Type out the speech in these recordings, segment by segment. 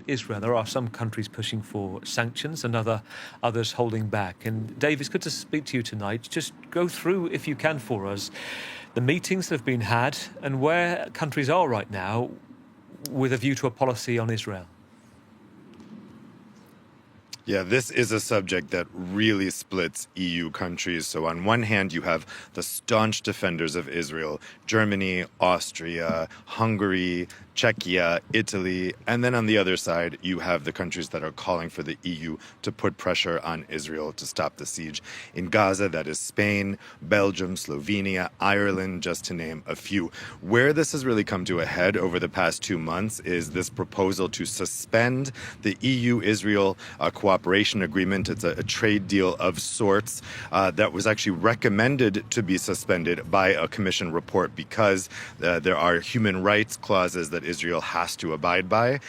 Israel. There are some countries pushing for sanctions and others holding back. And Dave, it's good to speak to you tonight. Just go through, if you can, for us, the meetings that have been had and where countries are right now with a view to a policy on Israel. Yeah, this is a subject that really splits EU countries. So on one hand, you have the staunch defenders of Israel, Germany, Austria, Hungary, Czechia, Italy, and then on the other side, you have the countries that are calling for the EU to put pressure on Israel to stop the siege in Gaza. That is Spain, Belgium, Slovenia, Ireland, just to name a few. Where this has really come to a head over the past 2 months is this proposal to suspend the EU-Israel cooperation agreement. It's a trade deal of sorts that was actually recommended to be suspended by a commission report because there are human rights clauses that Israel has to abide by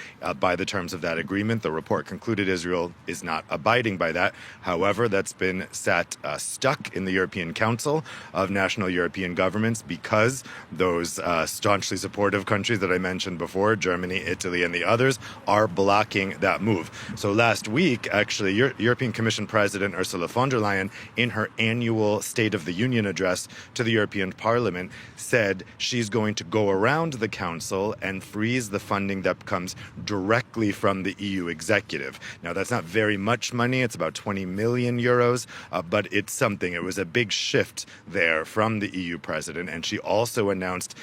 the terms of that agreement. The report concluded Israel is not abiding by that. However, that's been stuck in the European Council of National European Governments because those staunchly supportive countries that I mentioned before, Germany, Italy, and the others, are blocking that move. So last week, actually, European Commission President Ursula von der Leyen, in her annual State of the Union address to the European Parliament, said she's going to go around the Council and freeze the funding that comes directly from the EU executive. Now, that's not very much money. It's about 20 million euros, but it's something. It was a big shift there from the EU president. And she also announced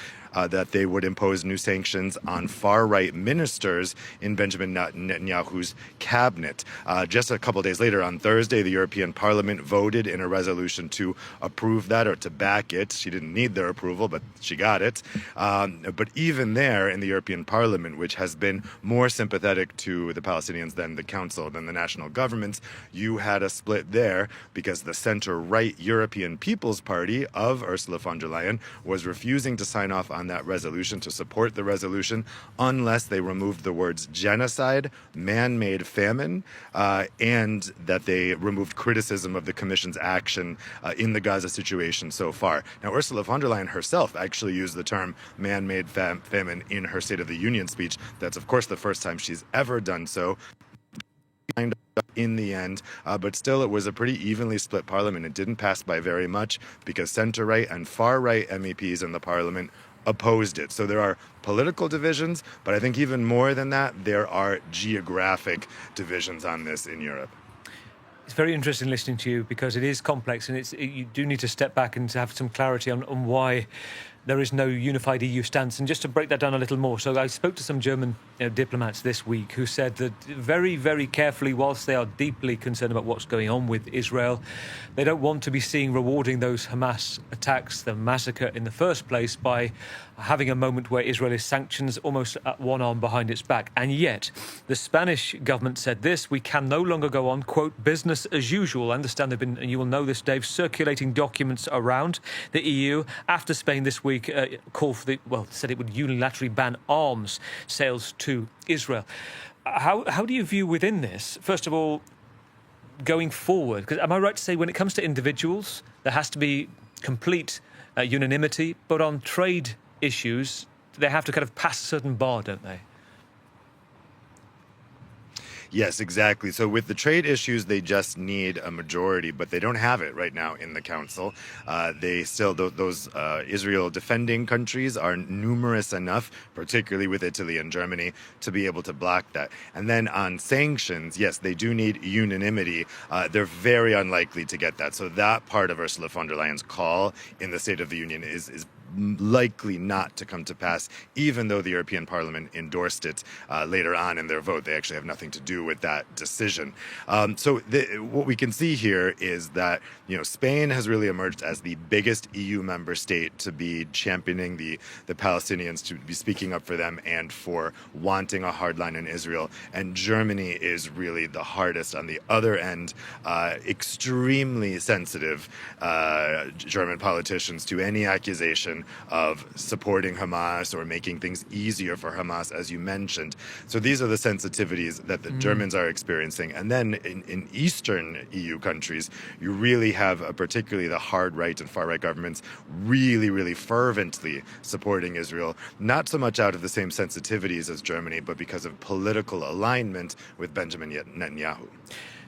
that they would impose new sanctions on far-right ministers in Benjamin Netanyahu's cabinet. Just a couple days later, on Thursday, the European Parliament voted in a resolution to approve that or to back it. She didn't need their approval, but she got it. But even there in the European Parliament, which has been more sympathetic to the Palestinians than the Council, than the national governments, you had a split there because the center-right European People's Party of Ursula von der Leyen was refusing to sign off on that resolution, to support the resolution, unless they removed the words genocide, man-made famine, and that they removed criticism of the Commission's action in the Gaza situation so far. Now, Ursula von der Leyen herself actually used the term man-made famine in her State of the Union speech. That's, of course, the first time she's ever done so. In the end, but still it was a pretty evenly split parliament. It didn't pass by very much because center-right and far-right MEPs in the parliament opposed it. So there are political divisions, but I think even more than that, there are geographic divisions on this in Europe. It's very interesting listening to you because it is complex and you do need to step back and to have some clarity on why there is no unified EU stance. And just to break that down a little more, so I spoke to some German diplomats this week who said that very, very carefully, whilst they are deeply concerned about what's going on with Israel, they don't want to be seen rewarding those Hamas attacks, the massacre in the first place, by having a moment where Israel is sanctions almost at one arm behind its back. And yet, the Spanish government said this: we can no longer go on, quote, business as usual. I understand there have been, and you will know this, Dave, circulating documents around the EU after Spain this week called for said it would unilaterally ban arms sales to Israel. How do you view within this, first of all, going forward? Because am I right to say when it comes to individuals, there has to be complete unanimity, but on trade issues, they have to kind of pass a certain bar, don't they? Yes, exactly. So with the trade issues, they just need a majority, but they don't have it right now in the Council. Those Israel defending countries are numerous enough, particularly with Italy and Germany, to be able to block that. And then on sanctions, yes, they do need unanimity. They're very unlikely to get that. So that part of Ursula von der Leyen's call in the State of the Union is likely not to come to pass, even though the European Parliament endorsed it later on in their vote. They actually have nothing to do with that decision. What we can see here is that Spain has really emerged as the biggest EU member state to be championing the Palestinians, to be speaking up for them and for wanting a hard line in Israel. And Germany is really the hardest on the other end, extremely sensitive German politicians to any accusation position of supporting Hamas or making things easier for Hamas, as you mentioned. So these are the sensitivities that the Germans are experiencing. And then in Eastern EU countries, you really have particularly the hard right and far right governments really, really fervently supporting Israel, not so much out of the same sensitivities as Germany, but because of political alignment with Benjamin Netanyahu.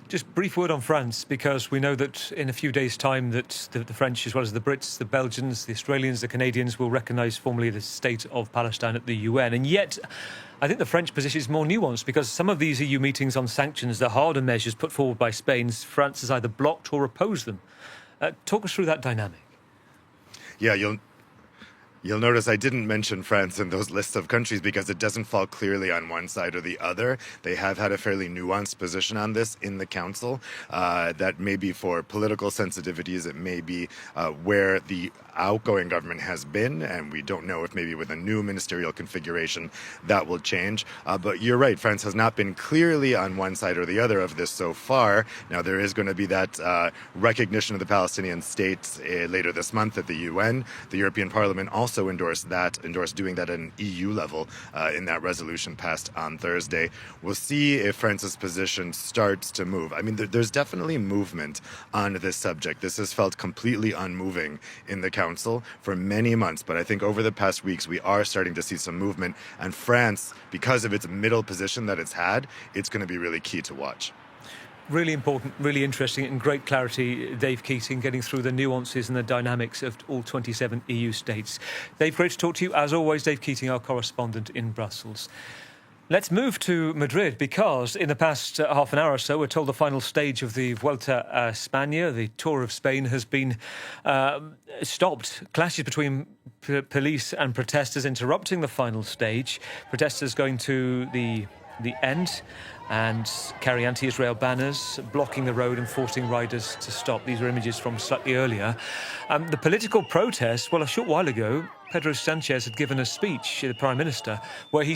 Just brief word on France, because we know that in a few days' time that the French, as well as the Brits, the Belgians, the Australians, the Canadians, will recognise formally the state of Palestine at the UN. And yet, I think the French position is more nuanced, because some of these EU meetings on sanctions, the harder measures put forward by Spain, France has either blocked or opposed them. Talk us through that dynamic. Yeah, You'll notice I didn't mention France in those lists of countries because it doesn't fall clearly on one side or the other. They have had a fairly nuanced position on this in the Council. That may be for political sensitivities. It may be where the outgoing government has been, and we don't know if maybe with a new ministerial configuration that will change. But you're right, France has not been clearly on one side or the other of this so far. Now, there is going to be that recognition of the Palestinian state later this month at the UN. The European Parliament also endorsed doing that at an EU level in that resolution passed on Thursday. We'll see if France's position starts to move. I mean, there's definitely movement on this subject. This has felt completely unmoving in the Council for many months, but I think over the past weeks we are starting to see some movement, and France, because of its middle position that it's had, it's going to be really key to watch. Really important, really interesting, and great clarity, Dave Keating, getting through the nuances and the dynamics of all 27 EU states. Dave, great to talk to you. As always, Dave Keating, our correspondent in Brussels. Let's move to Madrid, because in the past half an hour or so, we're told the final stage of the Vuelta a España, the Tour of Spain, has been stopped. Clashes between police and protesters interrupting the final stage. Protesters going to the end and carry anti-Israel banners, blocking the road and forcing riders to stop. These are images from slightly earlier. The political protest, well, a short while ago, Pedro Sanchez had given a speech, the Prime Minister, where he